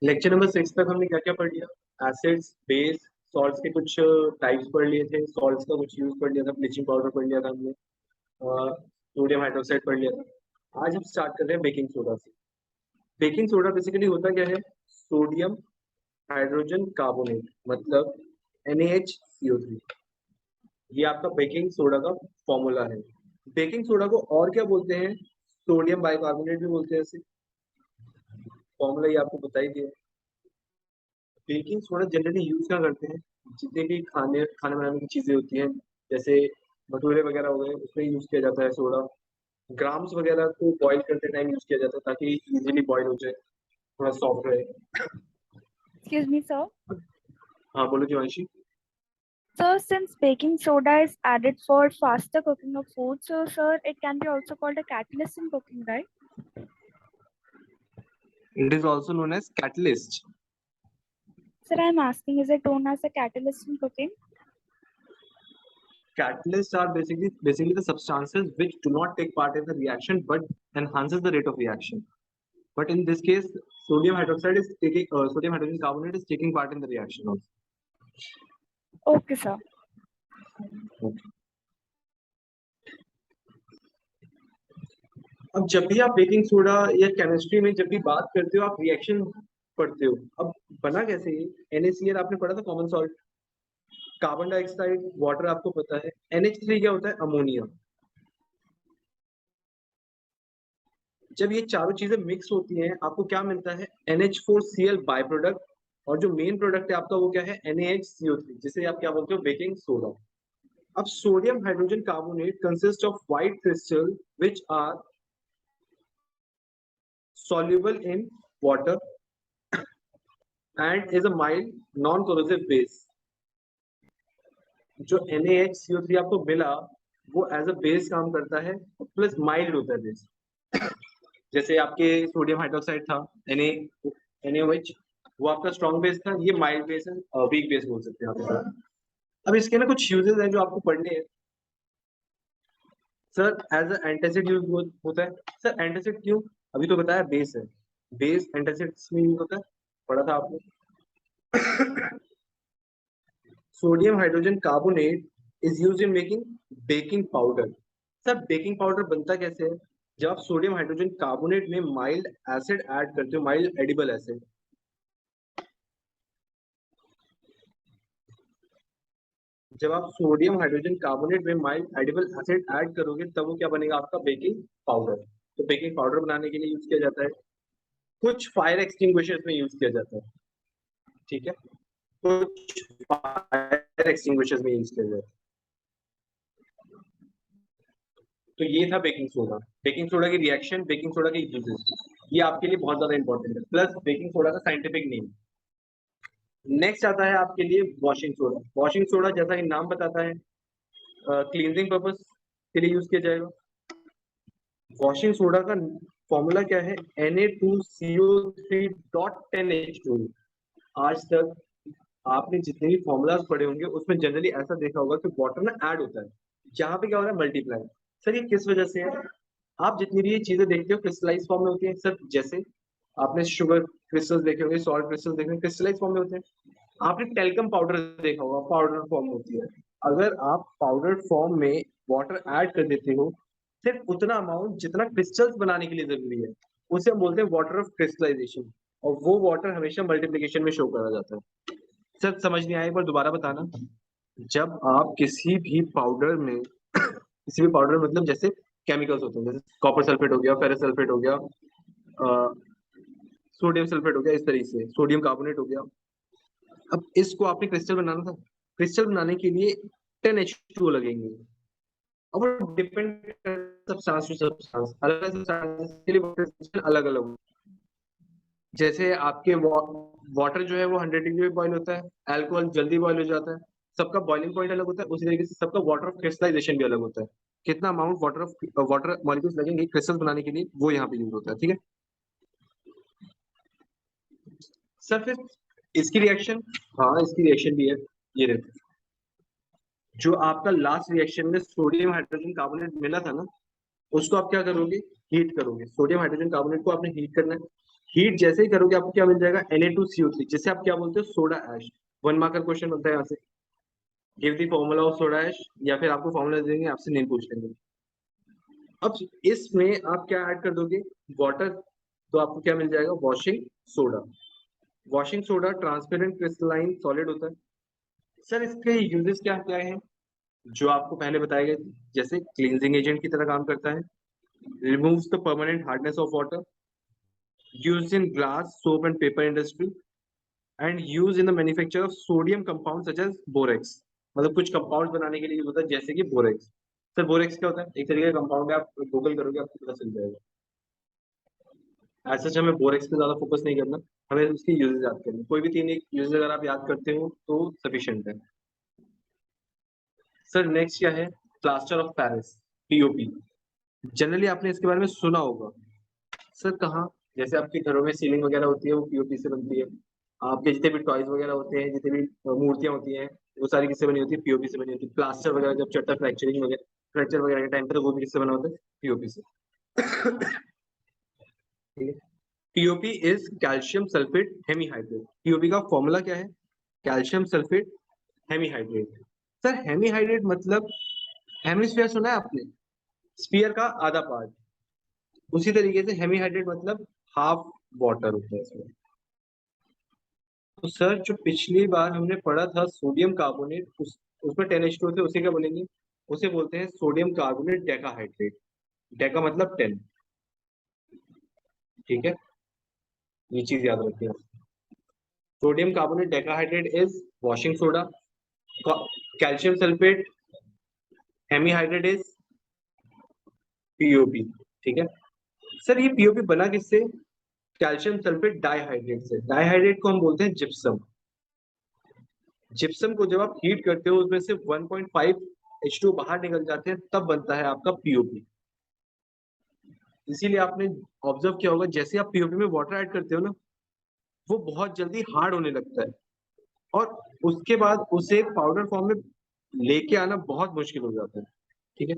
Lecture number 6 तक हमने क्या क्या पढ़ लिया? एसिड्स, बेस, सॉल्ट्स के कुछ टाइप्स पढ़ लिए थे, सॉल्ट्स का कुछ यूज पढ़ लिया था, ब्लीचिंग पाउडर पढ़ लिया था हमने, सोडियम हाइड्रोक्साइड पढ़ लिया था। आज हम स्टार्ट कर रहे हैं बेकिंग सोडा से। बेकिंग सोडा बेसिकली होता क्या है? सोडियम हाइड्रोजन कार्बोनेट, मतलब NaHCO3। ये आपका बेकिंग सोडा का फॉर्मूला है। बेकिंग सोडा को और क्या बोलते हैं? सोडियम बाइकार्बोनेट भी बोलते हैं इसे। फॉर्मूला ये आपको बता ही दिया। बेकिंग सोडा जनरली यूज क्या करते हैं? जितने भी खाने खाने बनाने की चीजें होती हैं, जैसे भटूरे वगैरह हो गए, उसमें यूज किया जाता है सोडा। ग्राम्स वगैरह को बॉईल करते टाइम यूज किया जाता है ताकि इजीली बॉईल हो जाए, थोड़ा सॉफ्ट रहे। Excuse me, sir. हाँ बोलो Jeevanshi. So, since baking soda is added for faster cooking of food, so sir, it can be also called a catalyst in cooking, right? It is also known as catalyst. Sir, I'm asking, is it known as a catalyst in cooking? Catalysts are basically the substances which do not take part in the reaction but enhances the rate of reaction. But in this case, sodium hydroxide is taking sodium hydrogen carbonate is taking part in the reaction also. Okay, sir. Okay. अब जब भी आप baking soda या chemistry में जब भी बात करते हो, आप रिएक्शन पढ़ते हो। अब बना कैसे ये? NaCl आपने पढ़ा था, common salt. Carbon dioxide, water आपको पता है। NH3 क्या होता है? अमोनिया। जब ये चारों चीजें मिक्स होती हैं, आपको क्या मिलता है? NH4Cl by product. और जो मेन प्रोडक्ट है आपका वो क्या है? NaHCO3, जिसे आप क्या बोलते हो? Baking soda. अब sodium hydrogen carbonate consist of white crystal which are soluble in water and is a mild non-corrosive base. जो NaHCO3 आपको मिला वो एज अ बेस काम करता है, प्लस माइल्ड होता है बेस। जैसे आपके सोडियम हाइड्रोक्साइड था, NaOH, वो आपका स्ट्रॉन्ग बेस था, ये माइल्ड बेस है, वीक बेस बोल सकते हैं आप। अब इसके ना कुछ यूजेस हैं जो आपको पढ़ने हैं। Sir as a antacid use होता है। सर एंटासिड क्यों? अभी तो बताया बेस है, बेस एंटासिड में यूज होता है, पढ़ा था आपने। Sodium hydrogen carbonate is use in making baking powder. Sir baking powder बनता कैसे है? जब आप सोडियम हाइड्रोजन कार्बोनेट में माइल्ड एसिड ऐड करते हो, माइल्ड एडिबल एसिड। जब आप सोडियम हाइड्रोजन कार्बोनेट में माइल्ड एडिबल एसिड ऐड करोगे तब वो क्या बनेगा? आपका बेकिंग पाउडर। तो बेकिंग पाउडर बनाने के लिए यूज किया जाता है, कुछ फायर एक्सटिंग्विशर्स में यूज किया जाता है, ठीक है, कुछ फायर एक्सटिंग्विशर्स में यूज किया जाता है। तो ये था बेकिंग सोडा, बेकिंग सोडा की रिएक्शन, बेकिंग सोडा के यूजेस, ये आपके लिए बहुत ज्यादा इंपॉर्टेंट है, प्लस बेकिंग सोडा का साइंटिफिक नेम। नेक्स्ट आता है आपके लिए वॉशिंग सोडा। वॉशिंग सोडा जैसा कि नाम बताता है, क्लींजिंग पर्पस के लिए यूज किया जाएगा। वॉशिंग सोडा का फॉर्मूला क्या है? Na2CO3.10H2। आज तक आपने जितने भी फॉर्मूलाज पढ़े होंगे उसमें जनरली ऐसा देखा होगा कि वाटर ना ऐड होता है, जहां पे क्या हो रहा है? मल्टीप्लाई। सर ये किस वजह से है? आप जितनी भी ये चीजें देखते हो क्रिस्टलाइज फॉर्म में होती है। सर जैसे आपने शुगर क्रिस्टल्स देखे होंगे, सॉल्ट क्रिस्टल्स देखे होंगे, क्रिस्टलाइज फॉर्म में होते हैं। आपने टेल्कम पाउडर देखा होगा, पाउडर फॉर्म होती है। अगर आप पाउडर फॉर्म में वाटर ऐड कर देते हो, सिर्फ उतना अमाउंट जितना क्रिस्टल्स बनाने के लिए जरूरी है, उसे हम बोलते हैं वाटर ऑफ क्रिस्टलाइजेशन, और वो वाटर हमेशा मल्टीप्लिकेशन में शो करा जाता है। सर समझ नहीं आया, एक बार दोबारा बताना। जब आप किसी भी पाउडर में किसी भी पाउडर मतलब जैसे केमिकल्स होते हैं, जैसे कॉपर सल्फेट हो गया, फेरस सल्फेट हो गया, सोडियम सल्फेट हो गया, इस तरीके से सोडियम कार्बोनेट हो गया। अब इसको आपने क्रिस्टल बनाना था, क्रिस्टल बनाने के लिए 10H2O लगेंगे। अब वो डिपेंड सब्सटेंस टू सब्सटेंस, अलग अलग सब्सटेंस के लिए अलग अलग। जैसे आपके वाटर जो है वो 100 डिग्री पे बॉईल होता है, अल्कोहल जल्दी बॉईल हो जाता है, सबका बॉइलिंग पॉइंट अलग होता है। उसी तरीके से सबका वाटर ऑफ क्रिस्टलाइजेशन भी अलग होता है। कितना अमाउंट वाटर मॉलिक्यूल्स लगेंगे क्रिस्टल बनाने के लिए, वो यहाँ पे यूज होता है, ठीक है। सर फिर इसकी रिएक्शन, हाँ इसकी रिएक्शन भी है। ये देखो, जो आपका लास्ट रिएक्शन में सोडियम हाइड्रोजन कार्बोनेट मिला था ना, उसको आप क्या करोगे, हीट करोगे। सोडियम हाइड्रोजन कार्बोनेट को आपने हीट करना है। हीट जैसे ही करोगे आपको क्या मिल जाएगा, Na2CO3, जिसे आप क्या बोलते हो, सोडा ऐश। 1 मार्क का क्वेश्चन बनता है यहाँ से, give the formula of soda ash, या फिर आपको फॉर्मूला देंगे, आपसे नेम पूछ लेंगे। अब इसमें आप क्या ऐड कर दोगे, वाटर, तो आपको क्या मिल जाएगा, washing soda. Washing soda transparent crystalline solid होता है। सर इसके यूजेस क्या क्या हैं, जो आपको पहले बताए गए थे, जैसे क्लींजिंग एजेंट की तरह काम करता है, removes the permanent hardness of water, used in glass, soap and paper industry, and use in the manufacture of sodium compound such as borax. मतलब कुछ कंपाउंड बनाने के लिए यूज होता है, जैसे कि बोरेक्स। सर बोरेक्स क्या होता है, एक तरीके का कंपाउंड है, आप गूगल करोगे आपको पता चल जाएगा। ऐसा हमें बोरेक्स पे ज्यादा फोकस नहीं करना, हमें उसकी यूजेस याद करनी। कोई भी 3 एक यूजेस अगर आप याद करते हो तो सफिशिएंट है। सर नेक्स्ट क्या है, plaster of Paris, POP. Generally आपने इसके बारे में सुना होगा। सर कहाँ, जैसे आपके घरों में सीलिंग वगैरह होती है वो पीओपी से बनती है। आपके जितने भी टॉयज वगैरह होते हैं, जितने भी मूर्तियां होती हैं, वो सारी किससे बनी होती है, पीओपी से बनी होती है। प्लास्टर वगैरह जब चढ़ता है, फ्रैक्चरिंग वगैरह, फ्रैक्चर वगैरह के टाइम पे, तो वो भी किससे बना होता है, पीओपी से। ठीक है। POP is calcium sulphate hemihydrate. POP का फॉर्मूला क्या है, calcium sulphate hemihydrate. Sir hemihydrate मतलब, हेमिस्फीयर सुना है आपने, स्फीयर का आधा पार्ट, उसी तरीके से हेमीहाइड्रेट मतलब हाफ वाटर होता है इसमें। तो सर जो पिछली बार हमने पढ़ा था सोडियम कार्बोनेट, उसमें 10H2 थे, उसे क्या बोलेंगे, उसे बोलते हैं सोडियम कार्बोनेट डेकाहाइड्रेट। डेका मतलब 10। ठीक है, ये चीज याद रखिए। Sodium carbonate decahydrate is washing soda, calcium sulphate hemihydrate is POP. ठीक है। सर ये पीओपी बना किससे, कैल्शियम सल्फेट डाइहाइड्रेट से। डाइहाइड्रेट को हम बोलते हैं जिप्सम। जिप्सम को जब आप हीट करते हो, उसमें से 1.5 H2 बाहर निकल जाते हैं, तब बनता है आपका पीओपी। इसीलिए आपने ऑब्जर्व किया होगा, जैसे आप पीओपी में वाटर ऐड करते हो ना, वो बहुत जल्दी हार्ड होने लगता है, और उसके बाद उसे पाउडर फॉर्म में लेके आना बहुत मुश्किल हो जाता है। ठीक है।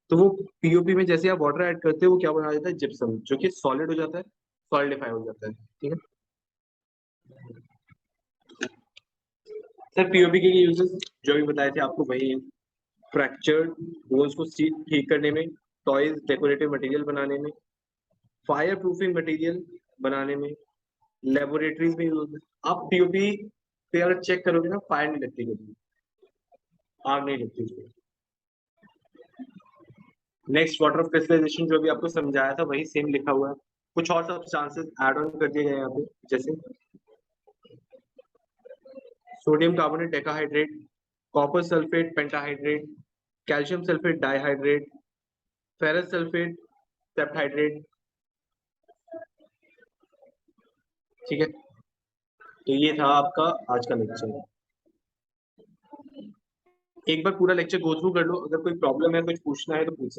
तो वो पीओपी में जैसे आप वाटर ऐड करते हो, वो क्या बना देता है, जिप्सम, जो कि सॉलिड हो जाता है, सॉलिडिफाई हो जाता है। ठीक है। सर पीओपी के यूजेस जो भी बताए थे आपको वही हैं, फ्रैक्चर्ड बोन्स को ठीक करने में, टॉयज डेकोरेटिव मटेरियल बनाने में, फायर प्रूफिंग मटेरियल बनाने में, लेबोरेटरीज में यूज होता है। आप पीओपी पे अगर चेक करोगे ना, फायर नहीं लगती कभी, आग नहीं लगती उसमें। नेक्स्ट वाटर ऑफ क्रिस्टलाइजेशन जो भी आपको समझाया था वही सेम लिखा हुआ है, कुछ और सब्सटेंसेस ऐड ऑन कर दिए गए हैं यहाँ पे, जैसे sodium carbonate decahydrate, copper sulphate pentahydrate, calcium sulphate dihydrate, ferrous sulphate septahydrate. ठीक है। तो ये था आपका आज का लेक्चर। एक बार पूरा लेक्चर गो थ्रू कर लो, अगर कोई प्रॉब्लम है, कुछ पूछना है तो पूछ सकते हो।